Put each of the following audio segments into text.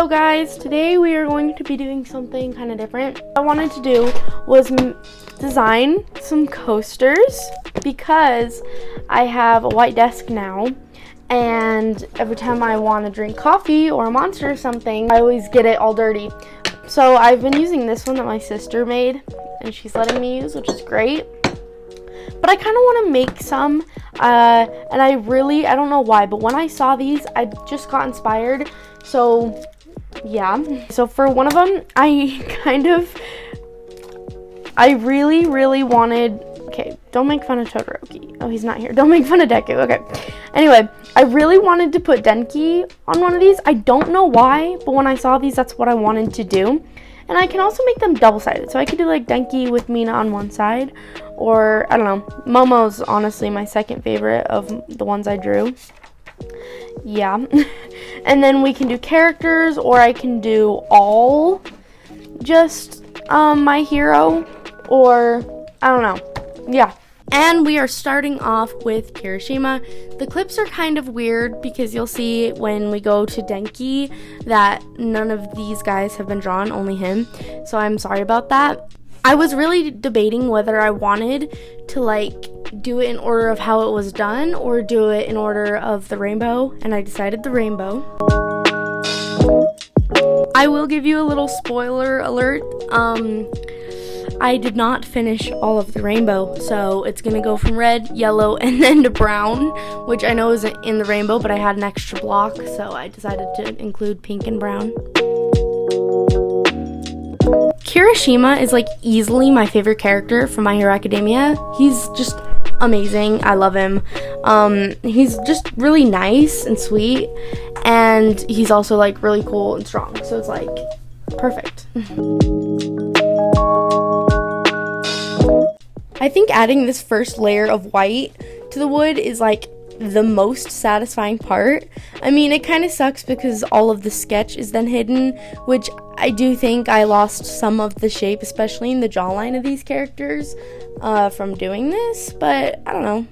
Hello guys, today we are going to be doing something kind of different. What I wanted to do was design some coasters because I have a white desk now, and every time I want to drink coffee or a Monster or something, I always get it all dirty. So I've been using this one that my sister made and she's letting me use, which is great. But I kind of want to make some, and I don't know why, but when I saw these, I just got inspired. So yeah, so for one of them, I really wanted, okay, don't make fun of Todoroki. Oh, he's not here. Don't make fun of Deku. Okay. Anyway, I really wanted to put Denki on one of these. I don't know why, but when I saw these, that's what I wanted to do. And I can also make them double-sided. So I could do like Denki with Mina on one side, or I don't know. Momo's honestly my second favorite of the ones I drew. Yeah. And then we can do characters, or I can do all just my hero, or I don't know. Yeah. And we are starting off with Kirishima. The clips are kind of weird because you'll see when we go to Denki that none of these guys have been drawn, only him. So I'm sorry about that. I was really debating whether I wanted to like do it in order of how it was done or do it in order of the rainbow, and I decided the rainbow. I will give you a little spoiler alert. I did not finish all of the rainbow, so it's gonna go from red, yellow, and then to brown, which I know isn't in the rainbow, but I had an extra block, so I decided to include pink and brown. Kirishima is like easily my favorite character from My Hero Academia. He's just amazing. I love him. He's just really nice and sweet, and he's also like really cool and strong, so it's like perfect. I think adding this first layer of white to the wood is like the most satisfying part. I mean, it kind of sucks because all of the sketch is then hidden, which I do think I lost some of the shape, especially in the jawline of these characters, from doing this, but I don't know.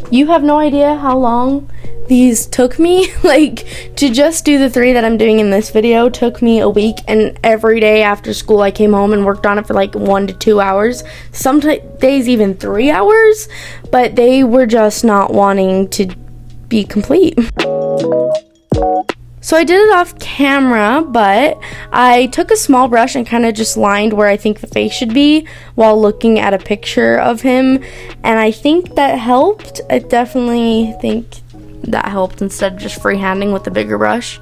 You have no idea how long these took me. Like, to just do the 3 that I'm doing in this video took me a week, and every day after school I came home and worked on it for like 1 to 2 hours, some days even 3 hours, but they were just not wanting to be complete. So I did it off camera, but I took a small brush and kind of just lined where I think the face should be while looking at a picture of him, and I think that helped. I definitely think that helped instead of just freehanding with the bigger brush.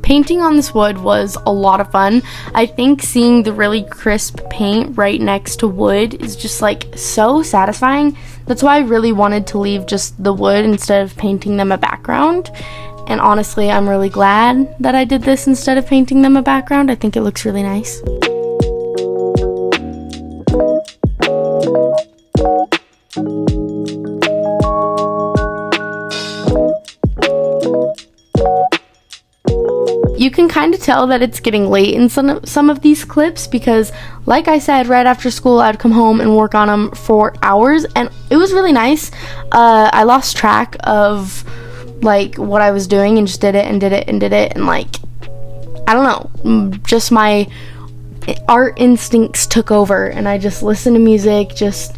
Painting on this wood was a lot of fun. I think seeing the really crisp paint right next to wood is just like so satisfying. That's why I really wanted to leave just the wood instead of painting them a background. And honestly, I'm really glad that I did this instead of painting them a background. I think it looks really nice. You can kind of tell that it's getting late in some of these clips because, like I said, right after school I'd come home and work on them for hours, and it was really nice. I lost track of like what I was doing and just did it, and like, I don't know, just my art instincts took over, and I just listened to music, just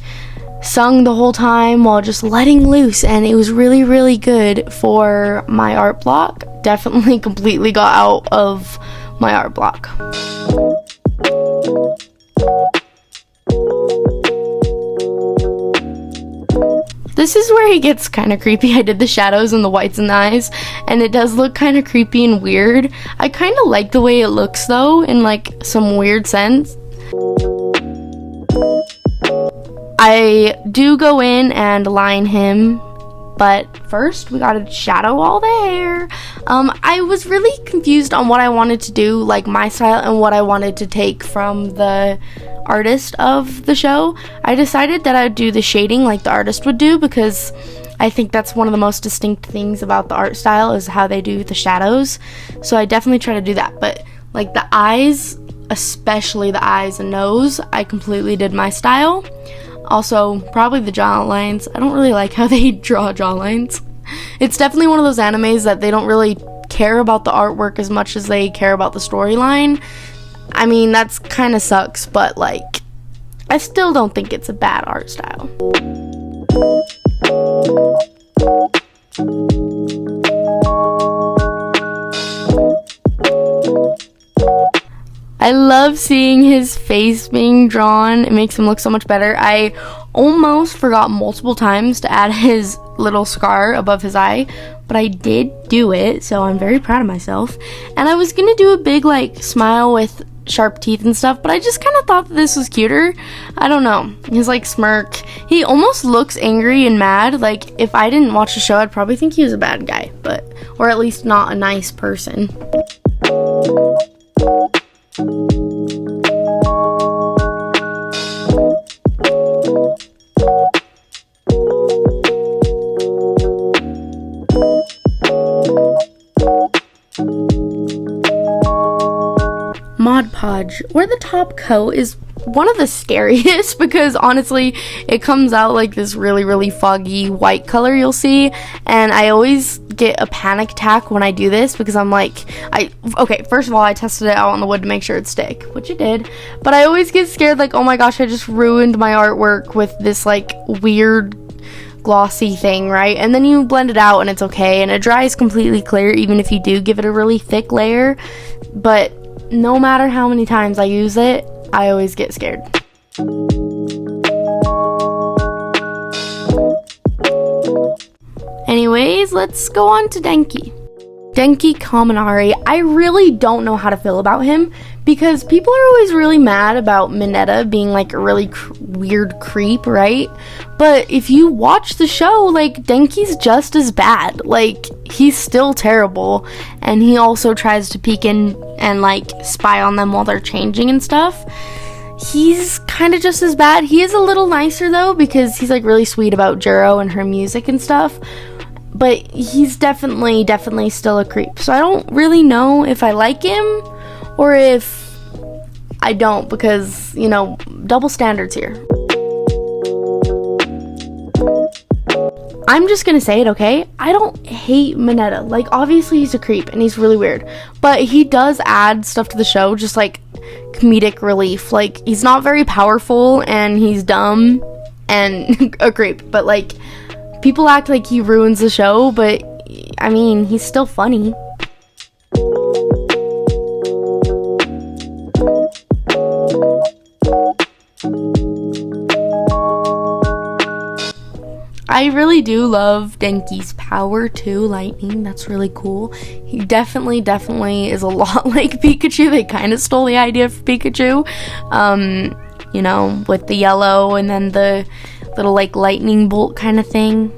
sung the whole time while just letting loose, and it was really, really good for my art block. Definitely completely got out of my art block. This is where he gets kind of creepy. I did the shadows and the whites in the eyes, and it does look kind of creepy and weird. I kind of like the way it looks though, in like some weird sense. I do go in and line him But first, we gotta shadow all the hair. I was really confused on what I wanted to do, like my style, and what I wanted to take from the artist of the show. I decided that I would do the shading like the artist would do, because I think that's one of the most distinct things about the art style is how they do the shadows. So I definitely try to do that. But like the eyes, especially the eyes and nose, I completely did my style. Also, probably the jaw lines. I don't really like how they draw jaw lines. It's definitely one of those animes that they don't really care about the artwork as much as they care about the storyline. I mean, that's kind of sucks, but like, I still don't think it's a bad art style. I love seeing his face being drawn. It makes him look so much better. I almost forgot multiple times to add his little scar above his eye, but I did do it, so I'm very proud of myself. And I was gonna do a big like smile with sharp teeth and stuff, but I just kind of thought that this was cuter. I don't know. His like smirk. He almost looks angry and mad. Like if I didn't watch the show, I'd probably think he was a bad guy, or at least not a nice person. Mod Podge, or the top coat, is one of the scariest because honestly it comes out like this really foggy white color you'll see, and I always get a panic attack when I do this because I'm like, okay, first of all, I tested it out on the wood to make sure it'd stick, which it did, but I always get scared like, oh my gosh, I just ruined my artwork with this like weird glossy thing, right? And then you blend it out and it's okay, and it dries completely clear even if you do give it a really thick layer. But no matter how many times I use it, I always get scared. Anyways, let's go on to Denki. Denki Kaminari. I really don't know how to feel about him because people are always really mad about Mineta being like a really weird creep, right? But if you watch the show, like Denki's just as bad. Like he's still terrible, and he also tries to peek in and like spy on them while they're changing and stuff. He's kind of just as bad. He is a little nicer though because he's like really sweet about Juro and her music and stuff. But he's definitely still a creep. So I don't really know if I like him or if I don't, because, you know, double standards here. I'm just gonna say it, okay? I don't hate Mineta. Like, obviously he's a creep and he's really weird, but he does add stuff to the show, just like comedic relief. Like, he's not very powerful and he's dumb and a creep, but like, people act like he ruins the show, but I mean, he's still funny. I really do love Denki's power too, lightning. That's really cool. He definitely is a lot like Pikachu. They kind of stole the idea for Pikachu. You know, with the yellow and then the little like lightning bolt kind of thing.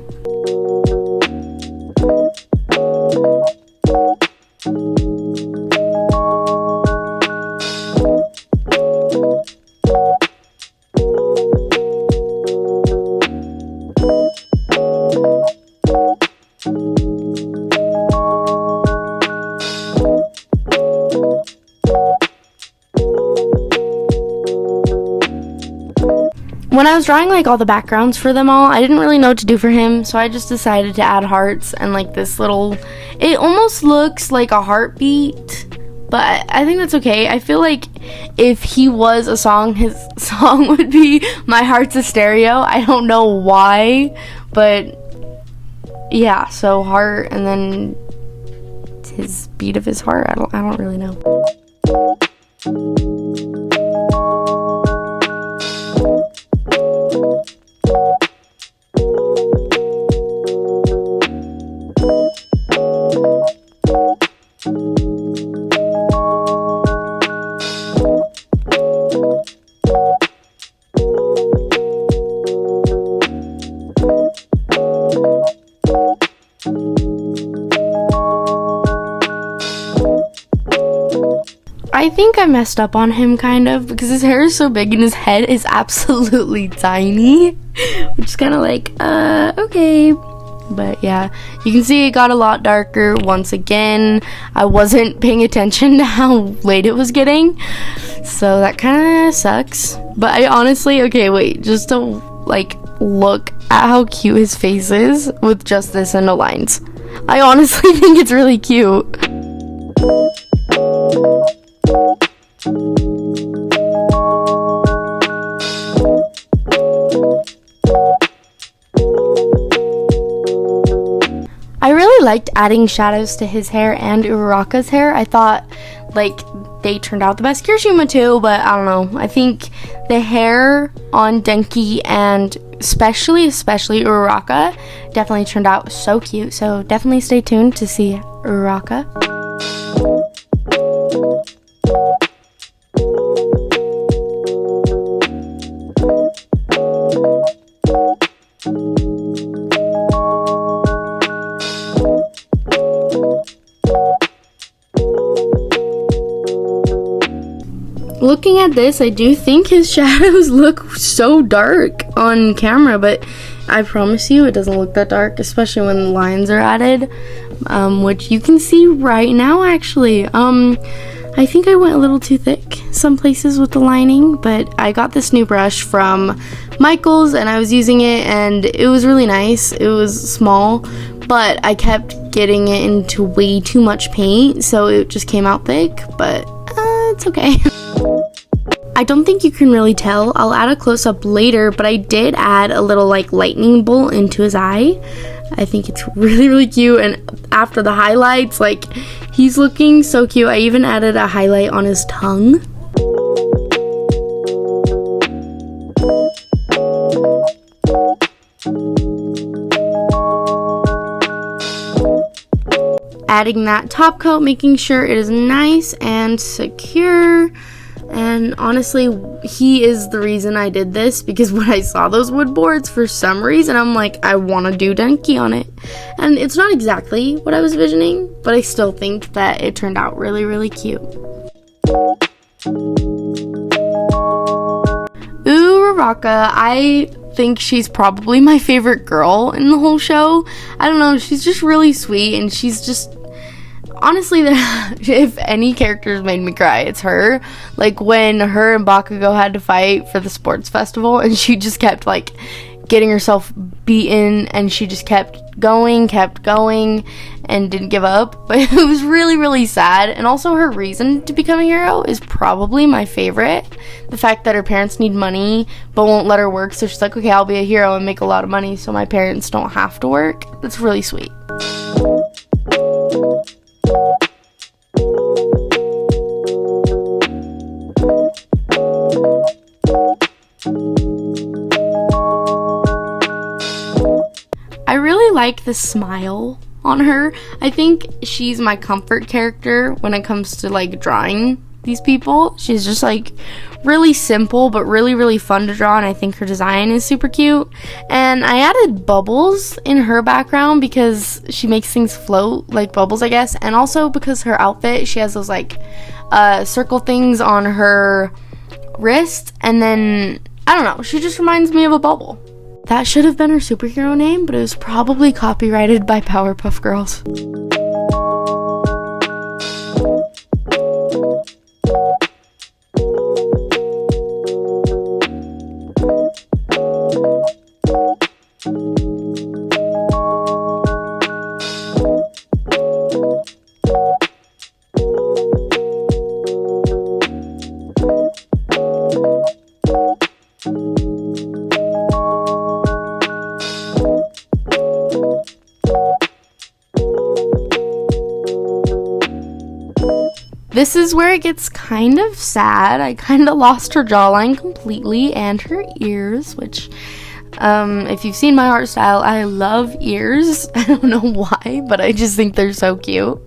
When I was drawing like all the backgrounds for them all, I didn't really know what to do for him, so I just decided to add hearts and like this little, it almost looks like a heartbeat, but I think that's okay. I feel like if he was a song, his song would be My Heart's a Stereo. I don't know why, but yeah, so heart and then his beat of his heart. I don't really know. I think I messed up on him kind of because his hair is so big and his head is absolutely tiny, which is kind of like, okay. But yeah, you can see it got a lot darker once again. I wasn't paying attention to how late it was getting, so that kind of sucks. But I honestly, okay, wait, just to like look at how cute his face is with just this and no lines. I honestly think it's really cute. I really liked adding shadows to his hair and Uraraka's hair. I thought like they turned out the best. Kirishima too, but I don't know. I think the hair on Denki and especially Uraraka definitely turned out so cute. So definitely stay tuned to see Uraraka. Looking at this, I do think his shadows look so dark on camera, but I promise you it doesn't look that dark, especially when the lines are added, which you can see right now actually. I think I went a little too thick some places with the lining, but I got this new brush from Michaels and I was using it and it was really nice. It was small, but I kept getting it into way too much paint, so it just came out thick, but it's okay. I don't think you can really tell. I'll add a close-up later, but I did add a little like lightning bolt into his eye. I think it's really, really cute, and after the highlights, like, he's looking so cute. I even added a highlight on his tongue. Adding that top coat, making sure it is nice and secure. And honestly, he is the reason I did this, because when I saw those wood boards, for some reason, I'm like, I want to do Denki on it. And it's not exactly what I was envisioning, but I still think that it turned out really, really cute. Uraraka, I think she's probably my favorite girl in the whole show. I don't know, she's just really sweet, and she's just... Honestly, if any characters made me cry, it's her. Like when her and Bakugo had to fight for the sports festival and she just kept like getting herself beaten and she just kept going and didn't give up. But it was really, really sad. And also her reason to become a hero is probably my favorite. The fact that her parents need money but won't let her work, so she's like, okay, I'll be a hero and make a lot of money so my parents don't have to work. That's really sweet. I really like the smile on her. I think she's my comfort character when it comes to like drawing these people. She's just like really simple but really, really fun to draw, and I think her design is super cute. And I added bubbles in her background because she makes things float like bubbles, I guess, and also because her outfit, she has those like circle things on her wrist, and then I don't know, she just reminds me of a bubble. That should have been her superhero name, but it was probably copyrighted by Powerpuff Girls. This is where it gets kind of sad. I kind of lost her jawline completely and her ears, which, if you've seen my art style, I love ears. I don't know why, but I just think they're so cute.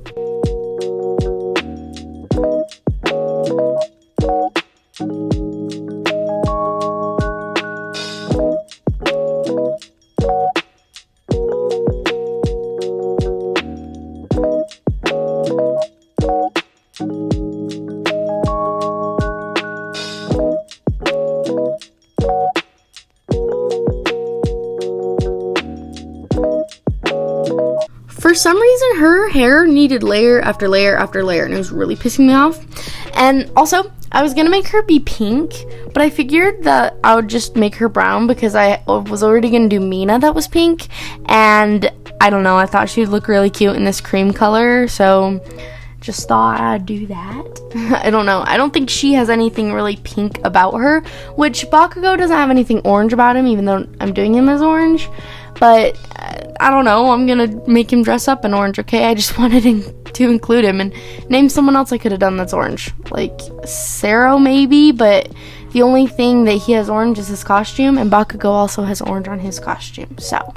some reason, her hair needed layer after layer after layer, and it was really pissing me off. And also, I was gonna make her be pink, but I figured that I would just make her brown because I was already gonna do Mina that was pink, and I don't know, I thought she would look really cute in this cream color, so just thought I'd do that. I don't know. I don't think she has anything really pink about her, which Bakugo doesn't have anything orange about him, even though I'm doing him as orange. But I don't know. I'm going to make him dress up in orange, okay? I just wanted to include him and name someone else I could have done that's orange. Like Sero maybe, but the only thing that he has orange is his costume, and Bakugo also has orange on his costume, so.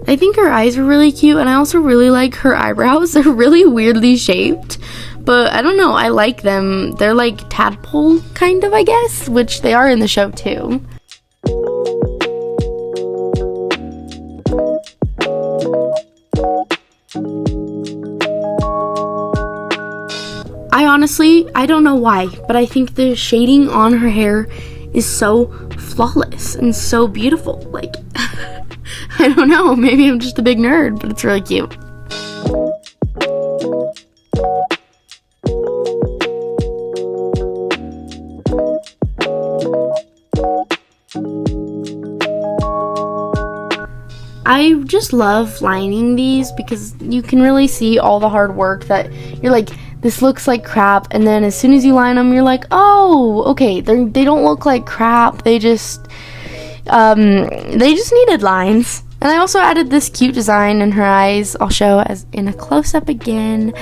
I think her eyes are really cute, and I also really like her eyebrows. They're really weirdly shaped, but I don't know, I like them. They're like tadpole kind of, I guess, which they are in the show too. I don't know why, but I think the shading on her hair is so flawless and so beautiful. Like, I don't know, maybe I'm just a big nerd, but it's really cute. I just love lining these because you can really see all the hard work that you're like, this looks like crap, and then as soon as you line them, you're like, oh, okay, they don't look like crap, they just needed lines. And I also added this cute design in her eyes. I'll show as in a close-up again.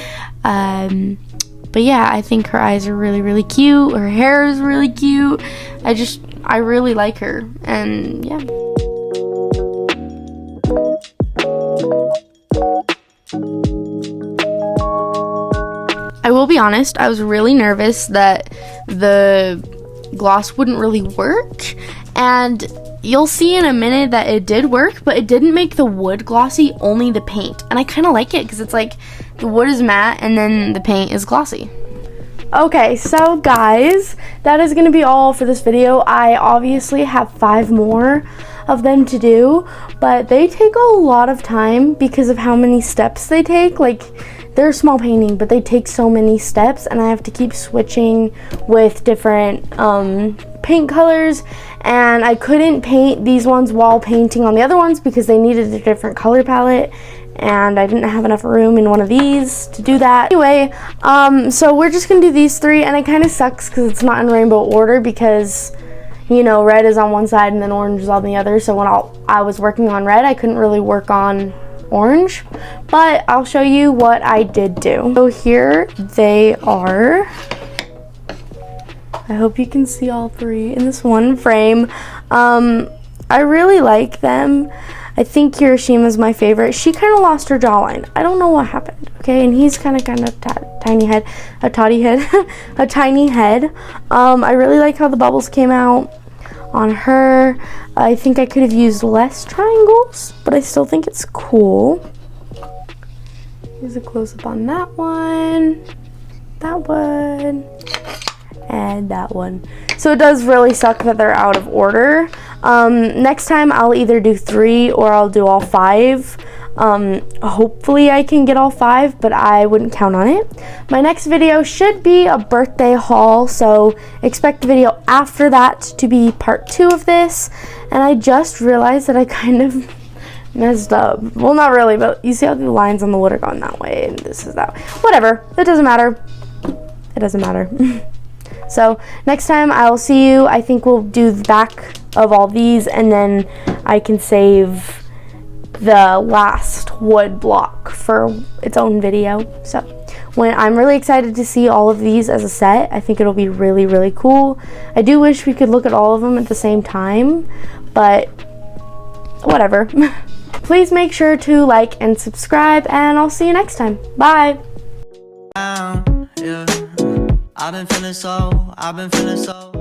But yeah, I think her eyes are really, really cute. Her hair is really cute. I really like her, and yeah. I will be honest, I was really nervous that the gloss wouldn't really work, and you'll see in a minute that it did work, but it didn't make the wood glossy, only the paint. And I kind of like it because it's like the wood is matte and then the paint is glossy. Okay, so guys, that is going to be all for this video. I obviously have 5 more of them to do, but they take a lot of time because of how many steps they take. Like, they're small painting, but they take so many steps, and I have to keep switching with different paint colors, and I couldn't paint these ones while painting on the other ones because they needed a different color palette, and I didn't have enough room in one of these to do that. Anyway, so we're just gonna do these 3, and it kind of sucks because it's not in rainbow order because, you know, red is on one side and then orange is on the other, so when I was working on red, I couldn't really work on orange, but I'll show you what I did do. So here they are. I hope you can see all 3 in this one frame. I really like them. I think Hiroshima is my favorite. She kind of lost her jawline. I don't know what happened, okay? And he's kind of tiny head, a tiny head, a tiny head. I really like how the bubbles came out on her. I think I could have used less triangles, but I still think it's cool. Here's a close-up on that one, and that one. So it does really suck that they're out of order. Next time I'll either do 3 or I'll do all 5. Hopefully I can get all 5, but I wouldn't count on it. My next video should be a birthday haul, so expect the video after that to be part 2 of this. And I just realized that I kind of messed up. Well, not really, but you see how the lines on the wood are going that way, and this is that way. Whatever, it doesn't matter. It doesn't matter. So next time I will see you. I think we'll do the back of all these, and then I can save the last wood block for its own video. So when I'm really excited to see all of these as a set, I think it'll be really, really cool. I do wish we could look at all of them at the same time, but whatever. Please make sure to like and subscribe, and I'll see you next time. Bye. Yeah. I've been feeling so